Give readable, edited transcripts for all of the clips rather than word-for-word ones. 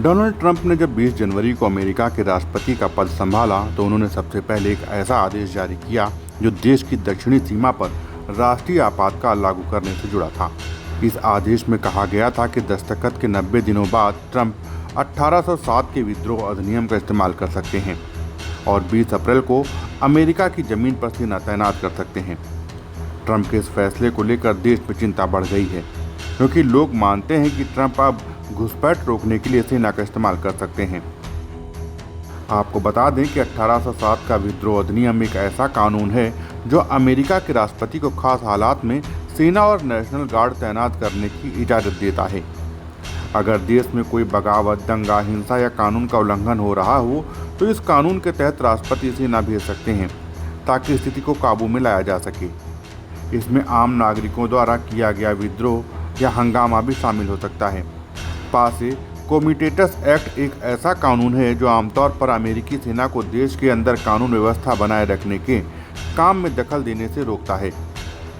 Donald Trump ने जब 20 जनवरी को अमेरिका के राष्ट्रपति का पद संभाला तो उन्होंने सबसे पहले एक ऐसा आदेश जारी किया जो देश की दक्षिणी सीमा पर राष्ट्रीय आपातकाल लागू करने से जुड़ा था। इस आदेश में कहा गया था कि दस्तखत के 90 दिनों बाद ट्रंप 1807 के विद्रोह अधिनियम का इस्तेमाल कर सकते हैं और 20 अप्रैल को अमेरिका की जमीन पर सेना तैनात कर सकते हैं। ट्रंप के इस फैसले को लेकर देश में चिंता बढ़ गई है, क्योंकि लोग मानते हैं कि ट्रंप अब घुसपैठ रोकने के लिए सेना का इस्तेमाल कर सकते हैं। आपको बता दें कि 1807 का विद्रोह अधिनियम एक ऐसा कानून है जो अमेरिका के राष्ट्रपति को खास हालात में सेना और नेशनल गार्ड तैनात करने की इजाज़त देता है। अगर देश में कोई बगावत, दंगा, हिंसा या कानून का उल्लंघन हो रहा हो तो इस कानून के तहत राष्ट्रपति सेना भेज सकते हैं ताकि स्थिति को काबू में लाया जा सके। इसमें आम नागरिकों द्वारा किया गया विद्रोह या हंगामा भी शामिल हो सकता है। पासे कोमिटेटस एक्ट एक ऐसा कानून है जो आमतौर पर अमेरिकी सेना को देश के अंदर कानून व्यवस्था बनाए रखने के काम में दखल देने से रोकता है।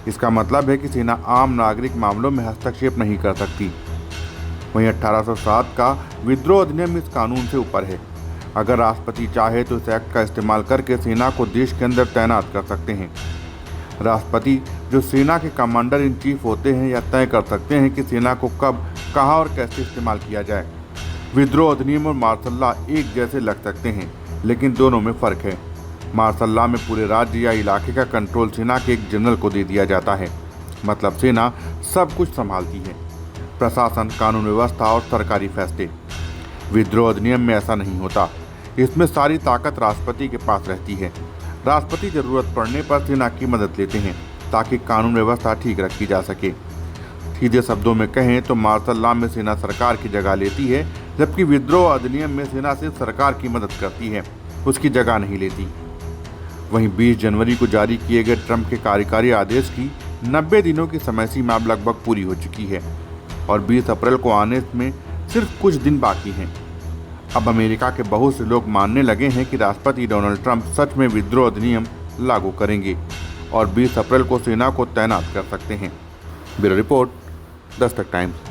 इसका मतलब है कि सेना आम नागरिक मामलों में हस्तक्षेप नहीं कर सकती। वहीं 1807 का विद्रोह अधिनियम इस कानून से ऊपर है। अगर राष्ट्रपति चाहे तो इस एक्ट का इस्तेमाल करके सेना को देश के अंदर तैनात कर सकते हैं। राष्ट्रपति, जो सेना के कमांडर इन चीफ होते हैं, या तय कर सकते हैं कि सेना को कब, कहां और कैसे इस्तेमाल किया जाए। विद्रोह अधिनियम और मार्शल लॉ एक जैसे लग सकते हैं, लेकिन दोनों में फ़र्क है। मार्शल लॉ में पूरे राज्य या इलाके का कंट्रोल सेना के एक जनरल को दे दिया जाता है, मतलब सेना सब कुछ संभालती है, प्रशासन, कानून व्यवस्था और सरकारी फैसले। विद्रोह अधिनियम में ऐसा नहीं होता। इसमें सारी ताकत राष्ट्रपति के पास रहती है। राष्ट्रपति जरूरत पड़ने पर सेना की मदद लेते हैं ताकि कानून व्यवस्था ठीक रखी जा सके। सीधे शब्दों में कहें तो मार्शल लॉ में सेना सरकार की जगह लेती है, जबकि विद्रोह अधिनियम में सेना सिर्फ सरकार की मदद करती है, उसकी जगह नहीं लेती। वहीं 20 जनवरी को जारी किए गए ट्रंप के कार्यकारी आदेश की 90 दिनों की समय सीमा अब लगभग पूरी हो चुकी है और 20 अप्रैल को आने में सिर्फ कुछ दिन बाकी हैं। अब अमेरिका के बहुत से लोग मानने लगे हैं कि राष्ट्रपति डोनाल्ड ट्रंप सच में विद्रोह अधिनियम लागू करेंगे और 20 अप्रैल को सेना को तैनात कर सकते हैं। Bureau report, Dastak times.